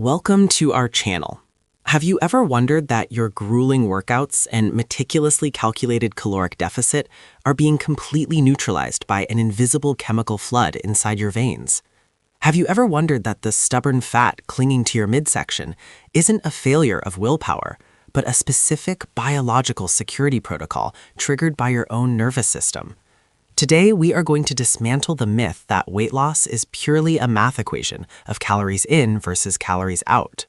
Welcome to our channel. Have you ever wondered that your grueling workouts and meticulously calculated caloric deficit are being completely neutralized by an invisible chemical flood inside your veins? Have you ever wondered that the stubborn fat clinging to your midsection isn't a failure of willpower, but a specific biological security protocol triggered by your own nervous system? Today, we are going to dismantle the myth that weight loss is purely a math equation of calories in versus calories out.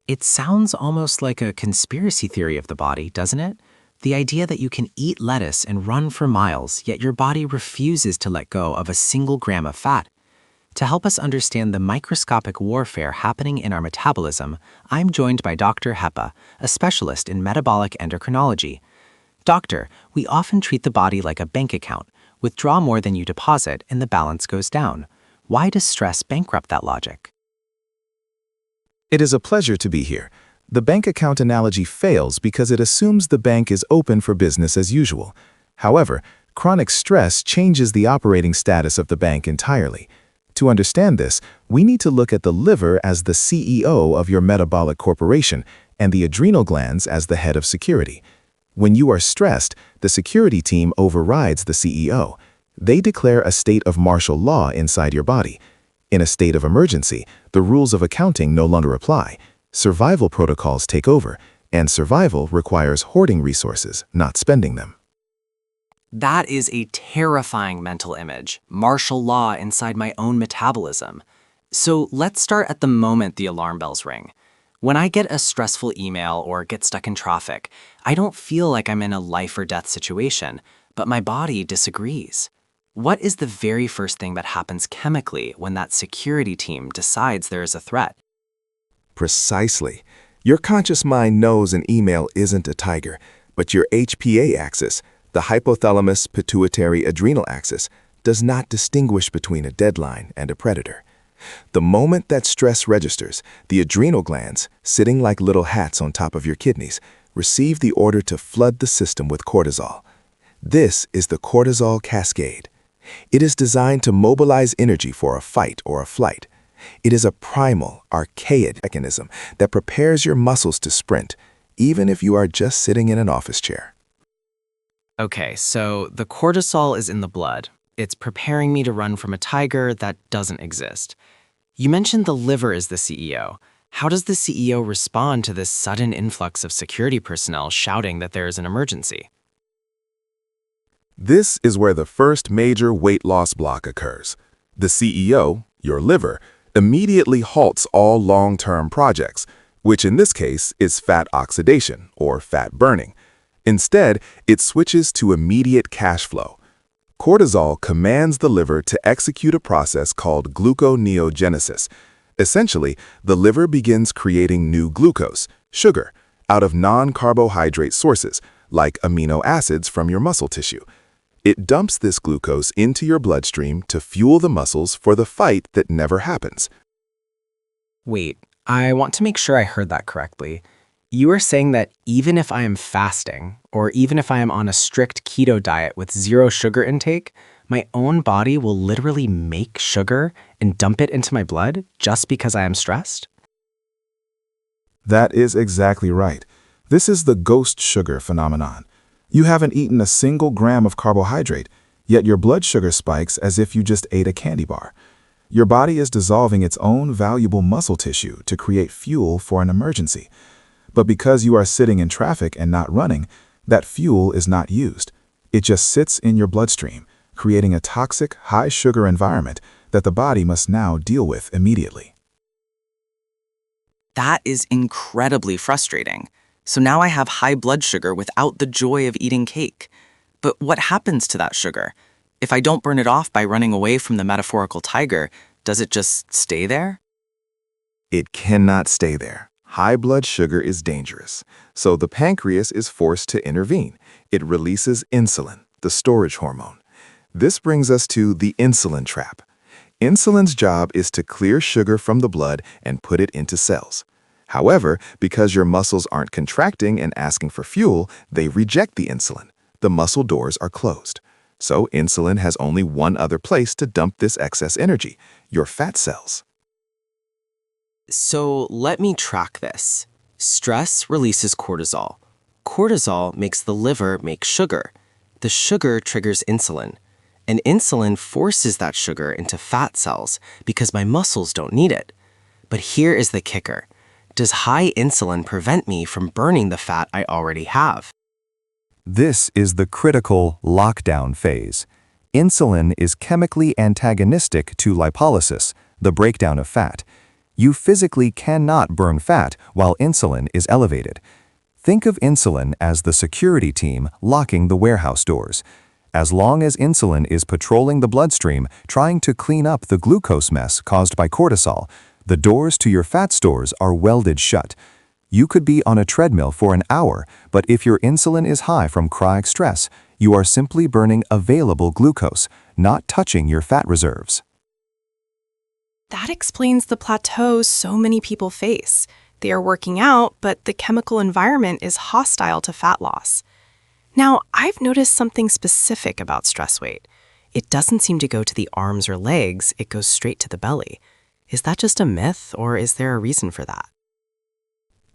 It sounds almost like a conspiracy theory of the body, doesn't it? The idea that you can eat lettuce and run for miles, yet your body refuses to let go of a single gram of fat. To help us understand the microscopic warfare happening in our metabolism, I'm joined by Dr. Hepa, a specialist in metabolic endocrinology. Doctor, we often treat the body like a bank account. Withdraw more than you deposit and the balance goes down. Why does stress bankrupt that logic? It is a pleasure to be here. The bank account analogy fails because it assumes the bank is open for business as usual. However, chronic stress changes the operating status of the bank entirely. To understand this, we need to look at the liver as the CEO of your metabolic corporation and the adrenal glands as the head of security. When you are stressed, the security team overrides the CEO. They declare a state of martial law inside your body. In a state of emergency, the rules of accounting no longer apply. Survival protocols take over, and survival requires hoarding resources, not spending them. That is a terrifying mental image, martial law inside my own metabolism. So let's start at the moment the alarm bells ring. When I get a stressful email or get stuck in traffic, I don't feel like I'm in a life or death situation, but my body disagrees. What is the very first thing that happens chemically when that security team decides there is a threat? Precisely. Your conscious mind knows an email isn't a tiger, but your HPA axis, the hypothalamus pituitary adrenal axis, does not distinguish between a deadline and a predator. The moment that stress registers, the adrenal glands, sitting like little hats on top of your kidneys, receive the order to flood the system with cortisol. This is the cortisol cascade. It is designed to mobilize energy for a fight or a flight. It is a primal, archaic mechanism that prepares your muscles to sprint, even if you are just sitting in an office chair. Okay, so the cortisol is in the blood. It's preparing me to run from a tiger that doesn't exist. You mentioned the liver is the CEO. How does the CEO respond to this sudden influx of security personnel shouting that there is an emergency? This is where the first major weight loss block occurs. The CEO, your liver, immediately halts all long-term projects, which in this case is fat oxidation or fat burning. Instead, it switches to immediate cash flow. Cortisol commands the liver to execute a process called gluconeogenesis. Essentially, the liver begins creating new glucose, sugar, out of non-carbohydrate sources, like amino acids from your muscle tissue. It dumps this glucose into your bloodstream to fuel the muscles for the fight that never happens. Wait, I want to make sure I heard that correctly. You are saying that even if I am fasting, or even if I am on a strict keto diet with zero sugar intake, my own body will literally make sugar and dump it into my blood just because I am stressed? That is exactly right. This is the ghost sugar phenomenon. You haven't eaten a single gram of carbohydrate, yet your blood sugar spikes as if you just ate a candy bar. Your body is dissolving its own valuable muscle tissue to create fuel for an emergency. But because you are sitting in traffic and not running, that fuel is not used. It just sits in your bloodstream, creating a toxic, high-sugar environment that the body must now deal with immediately. That is incredibly frustrating. So now I have high blood sugar without the joy of eating cake. But what happens to that sugar? If I don't burn it off by running away from the metaphorical tiger, does it just stay there? It cannot stay there. High blood sugar is dangerous, so the pancreas is forced to intervene. It releases insulin, the storage hormone. This brings us to the insulin trap. Insulin's job is to clear sugar from the blood and put it into cells. However, because your muscles aren't contracting and asking for fuel, they reject the insulin. The muscle doors are closed. So insulin has only one other place to dump this excess energy, your fat cells. So let me track this. Stress releases cortisol. Cortisol makes the liver make sugar. The sugar triggers insulin. And insulin forces that sugar into fat cells because my muscles don't need it. But here is the kicker. Does high insulin prevent me from burning the fat I already have? This is the critical lockdown phase. Insulin is chemically antagonistic to lipolysis, the breakdown of fat. You physically cannot burn fat while insulin is elevated. Think of insulin as the security team locking the warehouse doors. As long as insulin is patrolling the bloodstream, trying to clean up the glucose mess caused by cortisol, the doors to your fat stores are welded shut. You could be on a treadmill for an hour, but if your insulin is high from chronic stress, you are simply burning available glucose, not touching your fat reserves. That explains the plateau so many people face. They are working out, but the chemical environment is hostile to fat loss. Now, I've noticed something specific about stress weight. It doesn't seem to go to the arms or legs, it goes straight to the belly. Is that just a myth, or is there a reason for that?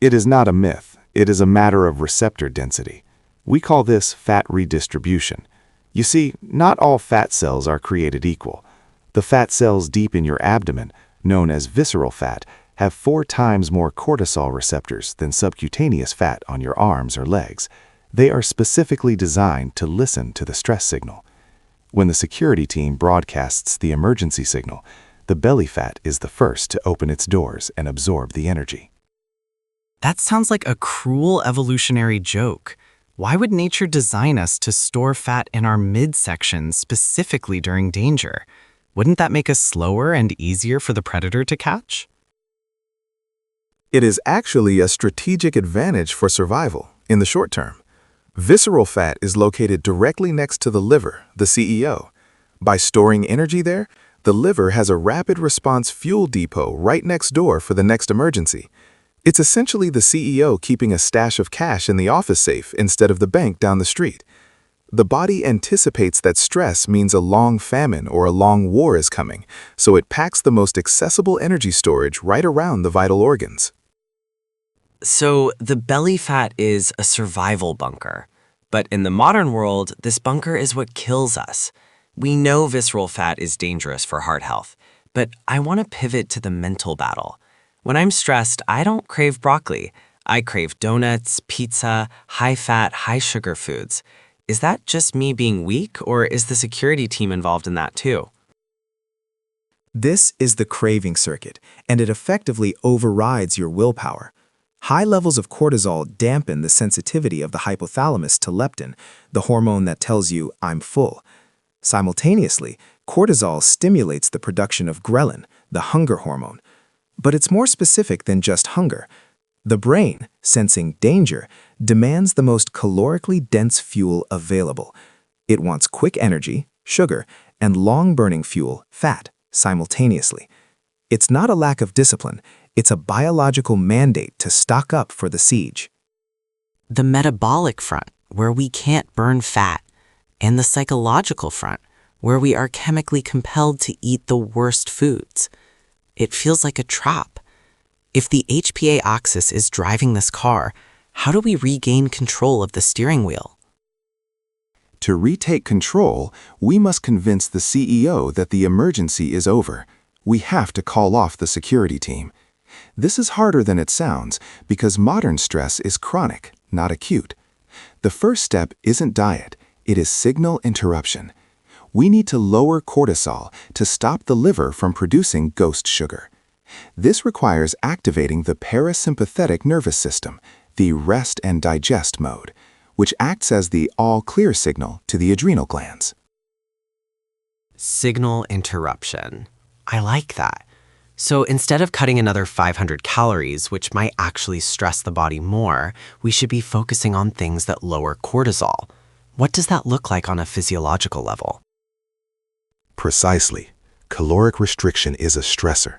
It is not a myth. It is a matter of receptor density. We call this fat redistribution. You see, not all fat cells are created equal. The fat cells deep in your abdomen, known as visceral fat, have 4 times more cortisol receptors than subcutaneous fat on your arms or legs. They are specifically designed to listen to the stress signal. When the security team broadcasts the emergency signal, the belly fat is the first to open its doors and absorb the energy. That sounds like a cruel evolutionary joke. Why would nature design us to store fat in our midsection specifically during danger? Wouldn't that make us slower and easier for the predator to catch? It is actually a strategic advantage for survival in the short term. Visceral fat is located directly next to the liver, the CEO. By storing energy there, the liver has a rapid response fuel depot right next door for the next emergency. It's essentially the CEO keeping a stash of cash in the office safe instead of the bank down the street. The body anticipates that stress means a long famine or a long war is coming, so it packs the most accessible energy storage right around the vital organs. So the belly fat is a survival bunker. But in the modern world, this bunker is what kills us. We know visceral fat is dangerous for heart health, but I want to pivot to the mental battle. When I'm stressed, I don't crave broccoli. I crave donuts, pizza, high-fat, high-sugar foods. Is that just me being weak, or is the security team involved in that too? This is the craving circuit, and it effectively overrides your willpower. High levels of cortisol dampen the sensitivity of the hypothalamus to leptin, the hormone that tells you, "I'm full." Simultaneously, cortisol stimulates the production of ghrelin, the hunger hormone. But it's more specific than just hunger. The brain, sensing danger, demands the most calorically dense fuel available. It wants quick energy, sugar, and long-burning fuel, fat, simultaneously. It's not a lack of discipline, it's a biological mandate to stock up for the siege. The metabolic front, where we can't burn fat, and the psychological front, where we are chemically compelled to eat the worst foods. It feels like a trap. If the HPA axis is driving this car, how do we regain control of the steering wheel? To retake control, we must convince the CEO that the emergency is over. We have to call off the security team. This is harder than it sounds because modern stress is chronic, not acute. The first step isn't diet, it is signal interruption. We need to lower cortisol to stop the liver from producing ghost sugar. This requires activating the parasympathetic nervous system, the rest and digest mode, which acts as the all-clear signal to the adrenal glands. Signal interruption. I like that. So instead of cutting another 500 calories, which might actually stress the body more, we should be focusing on things that lower cortisol. What does that look like on a physiological level? Precisely. Caloric restriction is a stressor.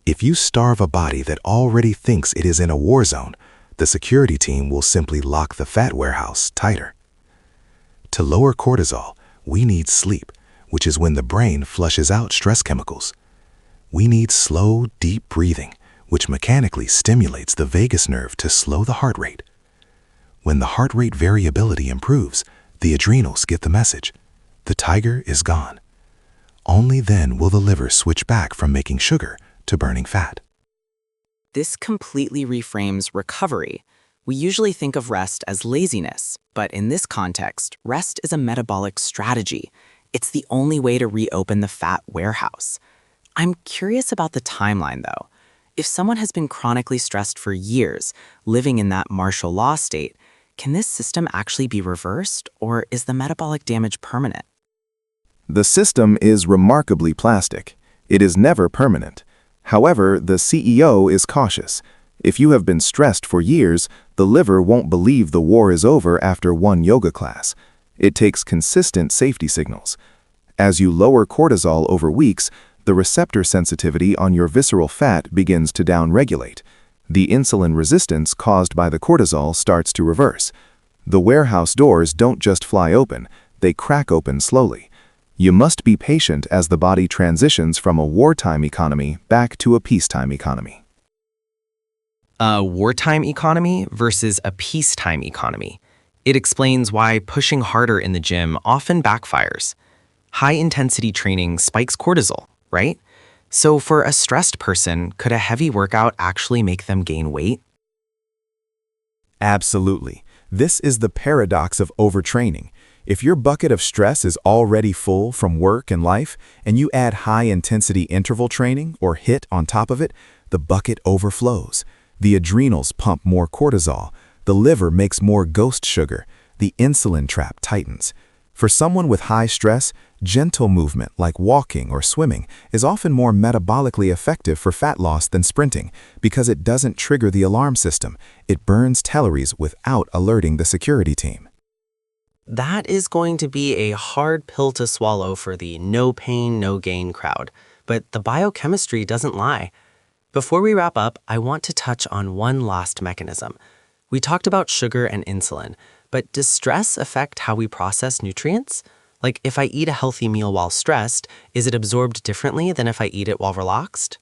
If you starve a body that already thinks it is in a war zone, the security team will simply lock the fat warehouse tighter. To lower cortisol, we need sleep, which is when the brain flushes out stress chemicals. We need slow, deep breathing, which mechanically stimulates the vagus nerve to slow the heart rate. When the heart rate variability improves, the adrenals get the message. The tiger is gone. Only then will the liver switch back from making sugar to burning fat. This completely reframes recovery. We usually think of rest as laziness, but in this context, rest is a metabolic strategy. It's the only way to reopen the fat warehouse. I'm curious about the timeline, though. If someone has been chronically stressed for years, living in that martial law state, can this system actually be reversed, or is the metabolic damage permanent? The system is remarkably plastic. It is never permanent. However, the CEO is cautious. If you have been stressed for years, the liver won't believe the war is over after one yoga class. It takes consistent safety signals. As you lower cortisol over weeks, the receptor sensitivity on your visceral fat begins to downregulate. The insulin resistance caused by the cortisol starts to reverse. The warehouse doors don't just fly open, they crack open slowly. You must be patient as the body transitions from a wartime economy back to a peacetime economy. A wartime economy versus a peacetime economy. It explains why pushing harder in the gym often backfires. High-intensity training spikes cortisol, right? So for a stressed person, could a heavy workout actually make them gain weight? Absolutely. This is the paradox of overtraining. If your bucket of stress is already full from work and life, and you add high-intensity interval training or HIIT on top of it, the bucket overflows. The adrenals pump more cortisol. The liver makes more ghost sugar. The insulin trap tightens. For someone with high stress, gentle movement like walking or swimming is often more metabolically effective for fat loss than sprinting because it doesn't trigger the alarm system. It burns calories without alerting the security team. That is going to be a hard pill to swallow for the no pain, no gain crowd. But the biochemistry doesn't lie. Before we wrap up, I want to touch on one last mechanism. We talked about sugar and insulin, but does stress affect how we process nutrients? Like if I eat a healthy meal while stressed, is it absorbed differently than if I eat it while relaxed?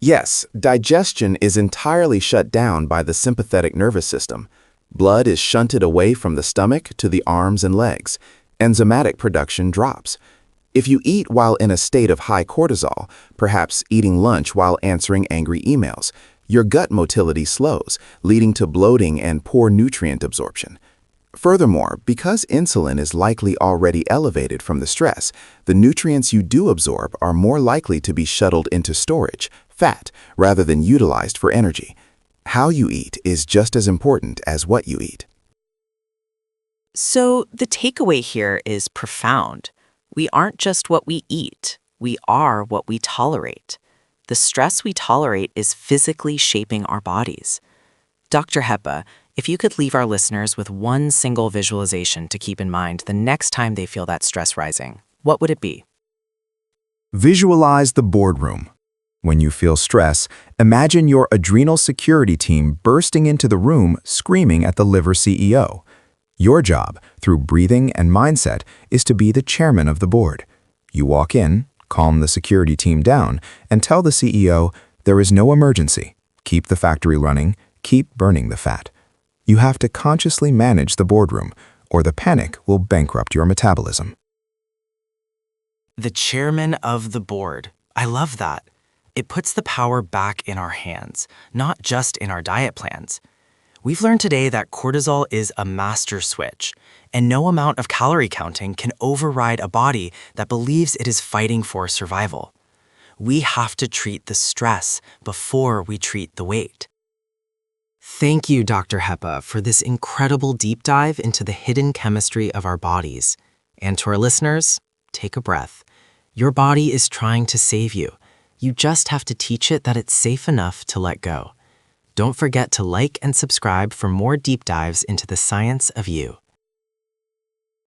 Yes, digestion is entirely shut down by the sympathetic nervous system. Blood is shunted away from the stomach to the arms and legs. Enzymatic production drops. If you eat while in a state of high cortisol, perhaps eating lunch while answering angry emails, your gut motility slows, leading to bloating and poor nutrient absorption. Furthermore, because insulin is likely already elevated from the stress, the nutrients you do absorb are more likely to be shuttled into storage, fat, rather than utilized for energy. How you eat is just as important as what you eat. So the takeaway here is profound. We aren't just what we eat, we are what we tolerate. The stress we tolerate is physically shaping our bodies. Dr. Hepa, if you could leave our listeners with one single visualization to keep in mind the next time they feel that stress rising, what would it be? Visualize the boardroom. When you feel stress, imagine your adrenal security team bursting into the room screaming at the liver CEO. Your job, through breathing and mindset, is to be the chairman of the board. You walk in, calm the security team down, and tell the CEO, there is no emergency. Keep the factory running, keep burning the fat. You have to consciously manage the boardroom, or the panic will bankrupt your metabolism. The chairman of the board. I love that. It puts the power back in our hands, not just in our diet plans. We've learned today that cortisol is a master switch, and no amount of calorie counting can override a body that believes it is fighting for survival. We have to treat the stress before we treat the weight. Thank you, Dr. Hepa, for this incredible deep dive into the hidden chemistry of our bodies. And to our listeners, take a breath. Your body is trying to save you. You just have to teach it that it's safe enough to let go. Don't forget to like and subscribe for more deep dives into the science of you.